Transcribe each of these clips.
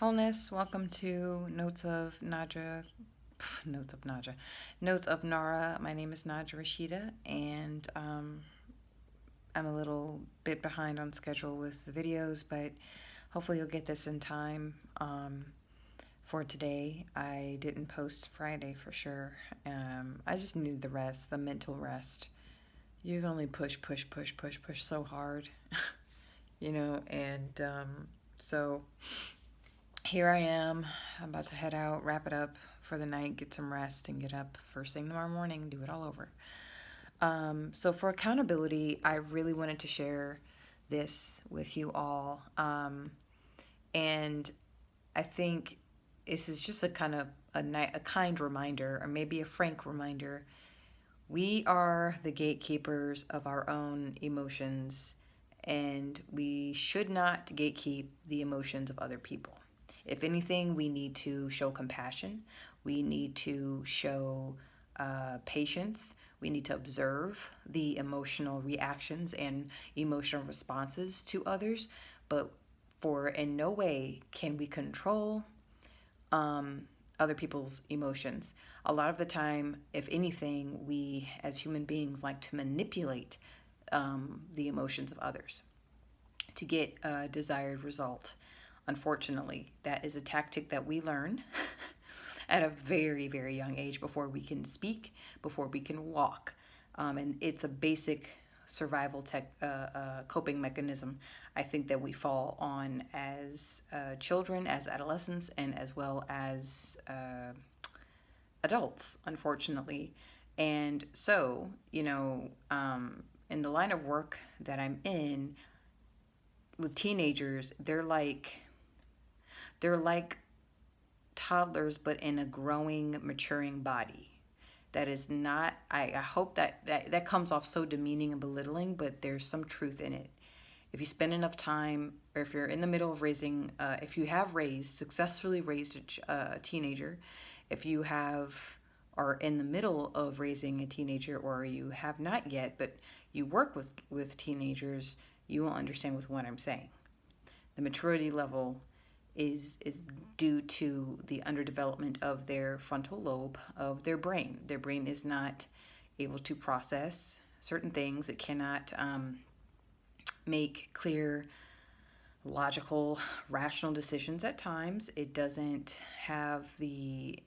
Wholeness. Welcome to Notes of Naja. Notes of Naja. Notes of Nara. My name is Naja Rashida, and I'm a little bit behind on schedule with the videos, but hopefully you'll get this in time for today. I didn't post Friday for sure. I just needed the rest, the mental rest. You can only push so hard, and so here I am. I'm about to head out, wrap it up for the night, get some rest, and get up first thing tomorrow morning, do it all over. So, for accountability, I really wanted to share this with you all. And I think this is just a kind of a kind reminder, or maybe a frank reminder. We are the gatekeepers of our own emotions, and we should not gatekeep the emotions of other people. If anything, we need to show compassion. We need to show patience. We need to observe the emotional reactions and emotional responses to others. But for in no way can we control other people's emotions. A lot of the time, if anything, we as human beings like to manipulate the emotions of others to get a desired result. Unfortunately, that is a tactic that we learn at a very, very young age before we can speak, before we can walk. And it's a basic survival coping mechanism, I think, that we fall on as children, as adolescents, and as well as adults, unfortunately. And so, in the line of work that I'm in with teenagers, they're like toddlers, but in a growing, maturing body. That is not, I hope that comes off so demeaning and belittling, but there's some truth in it. If you spend enough time, or if you're in the middle of raising, if you have successfully raised a teenager, if you are in the middle of raising a teenager, or you have not yet, but you work with teenagers, you will understand with what I'm saying. The maturity level is due to the underdevelopment of their frontal lobe of their brain. Their brain is not able to process certain things. It cannot make clear, logical, rational decisions at times. It doesn't have the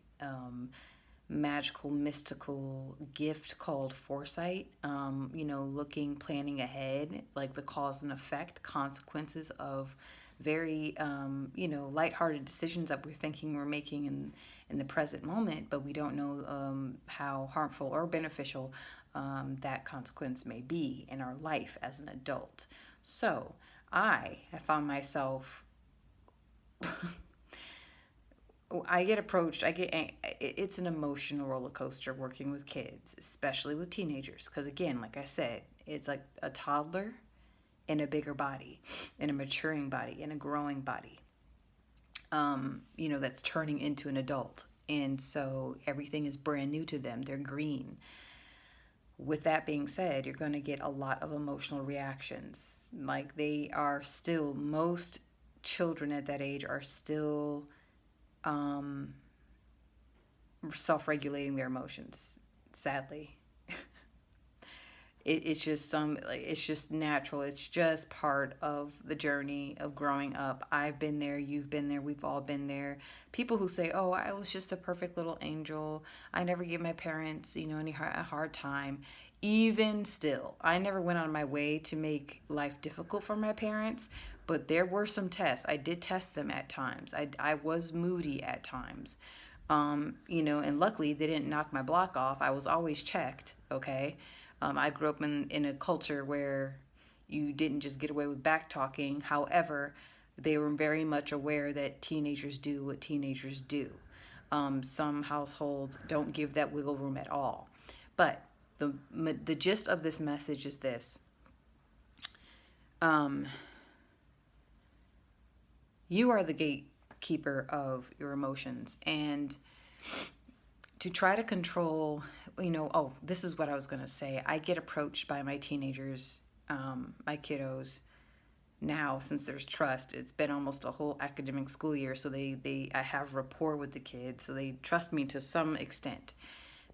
magical, mystical gift called foresight, looking, planning ahead, like the cause and effect, consequences of very, lighthearted decisions that we're thinking we're making in the present moment, but we don't know how harmful or beneficial that consequence may be in our life as an adult. So I have found myself I get approached. It's an emotional roller coaster working with kids, especially with teenagers. Because again, like I said, it's like a toddler in a bigger body, in a maturing body, in a growing body. That's turning into an adult, and so everything is brand new to them. They're green. With that being said, you're going to get a lot of emotional reactions. Like most children at that age are still um, self-regulating their emotions, sadly. It's just natural. It's just part of the journey of growing up. I've been there, you've been there, we've all been there. People who say, oh, I was just a perfect little angel, I never gave my parents a hard time. Even still, I never went on my way to make life difficult for my parents, but there were some tests. I did test them at times. I was moody at times. And luckily they didn't knock my block off. I was always checked, okay? I grew up in a culture where you didn't just get away with back talking. However, they were very much aware that teenagers do what teenagers do. Some households don't give that wiggle room at all. But the gist of this message is this. You are the gatekeeper of your emotions, and to try to control, this is what I was going to say. I get approached by my teenagers, my kiddos, Now, since there's trust, it's been almost a whole academic school year, so I have rapport with the kids, so they trust me to some extent.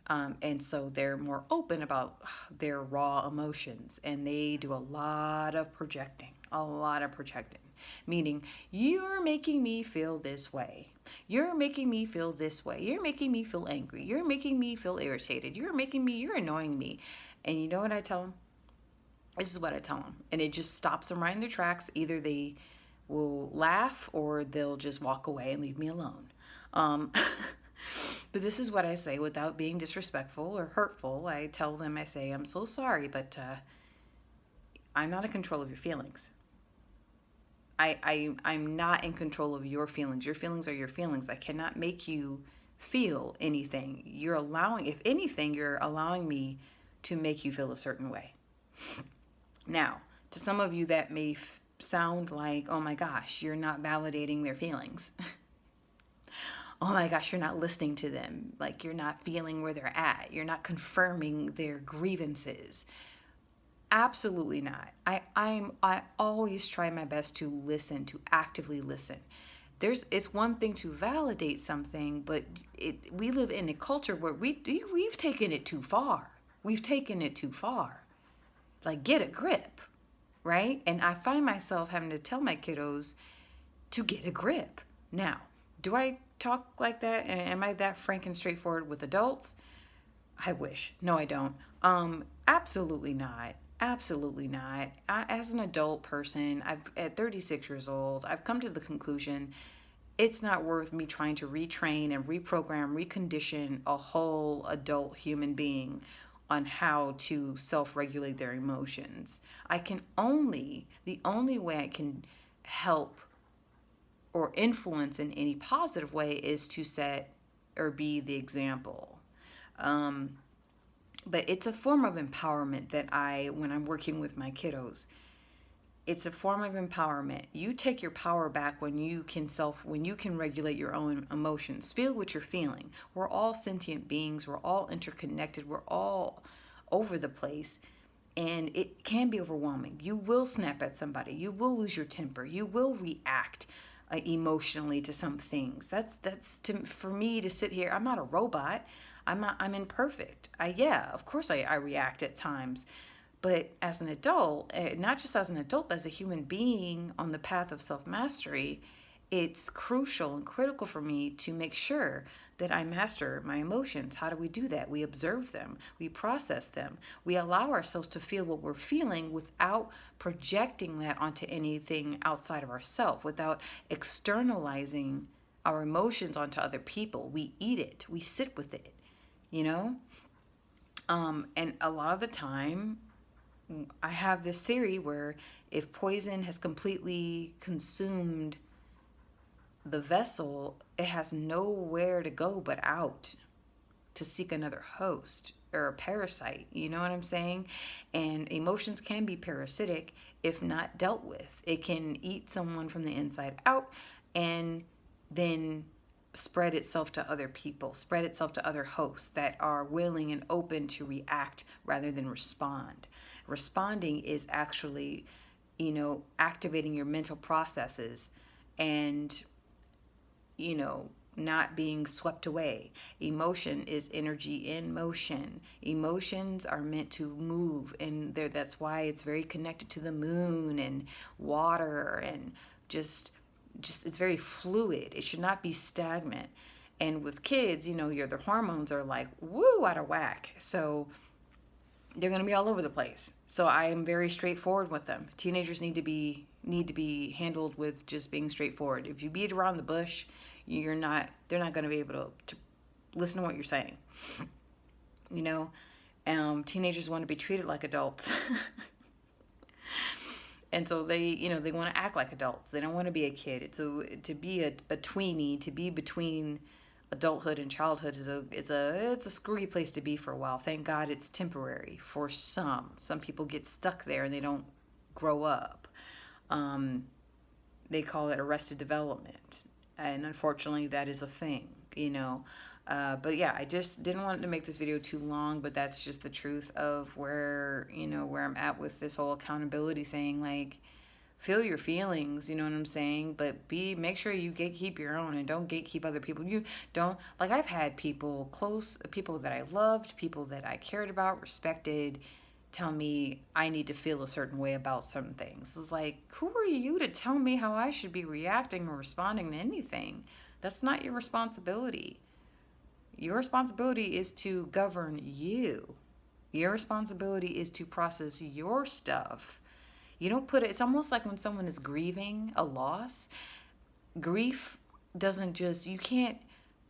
And so they're more open about their raw emotions, and they do a lot of projecting, meaning you're making me feel this way. You're making me feel this way. You're making me feel angry. You're making me feel irritated. You're annoying me. And you know what I tell them? This is what I tell them. And it just stops them right in their tracks. Either they will laugh or they'll just walk away and leave me alone. Um, but this is what I say without being disrespectful or hurtful. I tell them, I say, I'm so sorry, but I'm not in control of your feelings. I'm not in control of your feelings. Your feelings are your feelings. I cannot make you feel anything. If anything, you're allowing me to make you feel a certain way. Now, to some of you, that may sound like, oh my gosh, you're not validating their feelings. Oh my gosh, you're not listening to them. Like, you're not feeling where they're at. You're not confirming their grievances. Absolutely not. I always try my best to listen, to actively listen. It's one thing to validate something, but we live in a culture where we've taken it too far. We've taken it too far. Like, get a grip, right? And I find myself having to tell my kiddos to get a grip. Now, do I talk like that? And am I that frank and straightforward with adults? I wish. No, I don't. Absolutely not. Absolutely not. As an adult person, at 36 years old, I've come to the conclusion it's not worth me trying to retrain and reprogram, recondition a whole adult human being on how to self-regulate their emotions. The only way I can help or influence in any positive way is to set or be the example. But it's a form of empowerment that when I'm working with my kiddos, it's a form of empowerment. You take your power back when you can regulate your own emotions. Feel what you're feeling. We're all sentient beings. We're all interconnected. We're all over the place. And it can be overwhelming. You will snap at somebody. You will lose your temper. You will react emotionally to some things. For me to sit here. I'm not a robot. I'm imperfect. Of course I react at times. But as an adult, not just as an adult, but as a human being on the path of self mastery, it's crucial and critical for me to make sure that I master my emotions. How do we do that? We observe them, we process them, we allow ourselves to feel what we're feeling without projecting that onto anything outside of ourselves, without externalizing our emotions onto other people. We eat it, we sit with it, you know? And a lot of the time, I have this theory where if poison has completely consumed the vessel, it has nowhere to go but out to seek another host or a parasite. You know what I'm saying? And emotions can be parasitic if not dealt with. It can eat someone from the inside out and then spread itself to other people, spread itself to other hosts that are willing and open to react rather than respond. Responding is actually, activating your mental processes and, not being swept away. Emotion is energy in motion. Emotions are meant to move, and that's why it's very connected to the moon and water and just it's very fluid. It should not be stagnant. And with kids, their hormones are like woo out of whack. So they're going to be all over the place. So I am very straightforward with them. Teenagers need to be handled with just being straightforward. If you beat around the bush, they're not going to be able to listen to what you're saying. Teenagers want to be treated like adults. And so they want to act like adults. They don't want to be a kid. To be a tweenie, to be between adulthood and childhood it's a screwy place to be for a while. Thank God it's temporary for some. Some people get stuck there and they don't grow up. They call it arrested development, and unfortunately that is a thing. But yeah, I just didn't want to make this video too long, but that's just the truth of where I'm at with this whole accountability thing. Like, feel your feelings, you know what I'm saying? But make sure you gatekeep your own and don't gatekeep other people. You don't, like, I've had people close, people that I loved, people that I cared about, respected, tell me I need to feel a certain way about certain things. It's like, who are you to tell me how I should be reacting or responding to anything? That's not your responsibility. Your responsibility is to govern you. Your responsibility is to process your stuff. You don't put it, it's almost like when someone is grieving a loss, grief doesn't just, you can't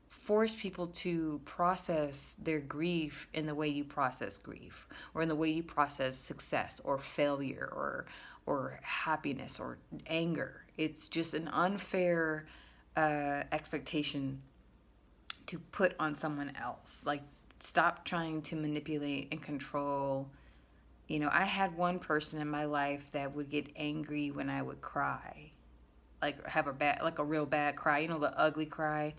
force people to process their grief in the way you process grief, or in the way you process success or failure or happiness or anger. It's just an unfair expectation to put on someone else. Like, stop trying to manipulate and control. You know, I had one person in my life that would get angry when I would cry, like have a bad, like a real bad cry, you know, the ugly cry,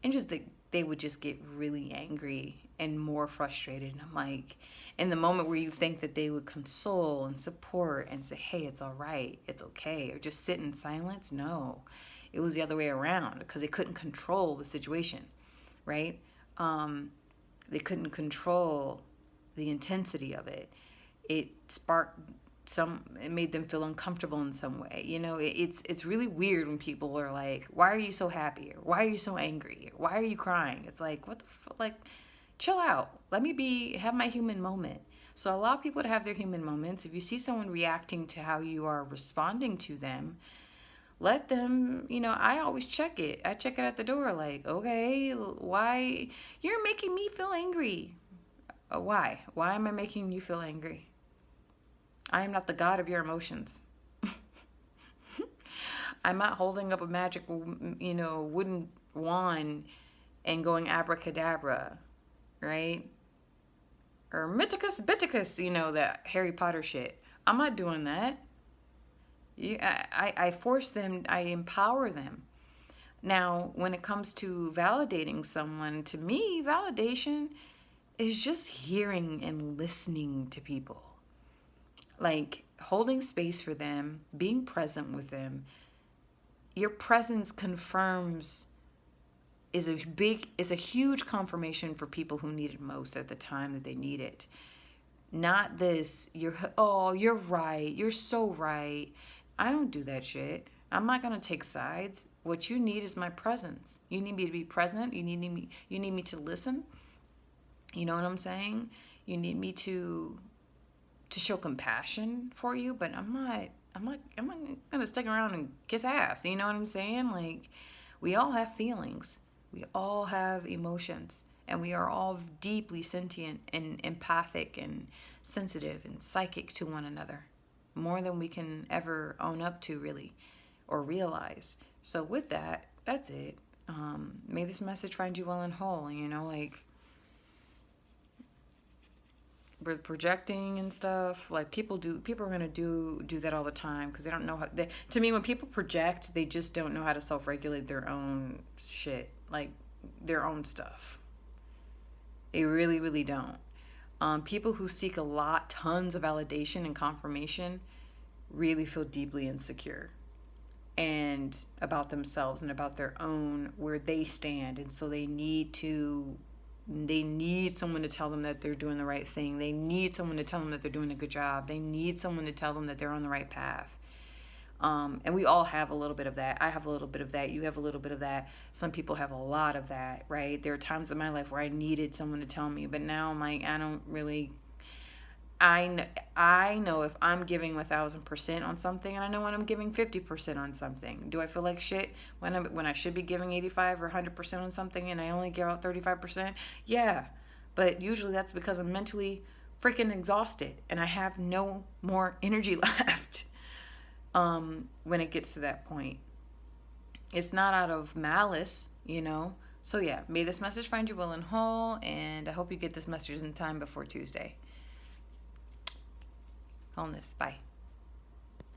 and just they would just get really angry and more frustrated. And I'm like, in the moment where you think that they would console and support and say, hey, it's all right, it's okay, or just sit in silence, no, it was the other way around, because they couldn't control the situation, right? They couldn't control the intensity of it. It sparked it made them feel uncomfortable in some way. You know, it's really weird when people are like, why are you so happy? Or why are you so angry? Or why are you crying? It's like, what the fuck? Like, chill out. Let me have my human moment. So allow people to have their human moments. If you see someone reacting to how you are responding to them, let them, you know, I always check it. I check it at the door, like, okay, why? You're making me feel angry. Why? Why am I making you feel angry? I am not the god of your emotions. I'm not holding up a magic, you know, wooden wand and going abracadabra, right? Or Mythicus Biticus, you know, that Harry Potter shit. I'm not doing that. I force them, I empower them. Now, when it comes to validating someone, to me, validation is just hearing and listening to people. Like, holding space for them, being present with them. Your presence confirms, is a huge confirmation for people who need it most at the time that they need it. Not this, you're right, you're so right. I don't do that shit. I'm not gonna take sides. What you need is my presence. You need me to be present. You need me to listen. You know what I'm saying? You need me to show compassion for you, but I'm not gonna stick around and kiss ass. You know what I'm saying? Like, we all have feelings. We all have emotions. And we are all deeply sentient and empathic and sensitive and psychic to one another. More than we can ever own up to, really, or realize. So with that, that's it. May this message find you well and whole. You know, like, with projecting and stuff, like, people are gonna do that all the time, because they don't know how. To me, when people project, they just don't know how to self-regulate their own shit, like their own stuff. They really, really don't. People who seek tons of validation and confirmation, really feel deeply insecure and about themselves and about their own, where they stand. And so they need someone to tell them that they're doing the right thing. They need someone to tell them that they're doing a good job. They need someone to tell them that they're on the right path. And we all have a little bit of that. I have a little bit of that. You have a little bit of that. Some people have a lot of that, right? There are times in my life where I needed someone to tell me, but now I'm like, I don't really. I know if I'm giving 1,000% on something, and I know when I'm giving 50% on something. Do I feel like shit when I should be giving 85 or 100% on something, and I only give out 35%? Yeah, but usually that's because I'm mentally freaking exhausted and I have no more energy left. When it gets to that point, it's not out of malice, you know. So yeah, may this message find you well and whole, and I hope you get this message in time before Tuesday. Wholeness. Bye.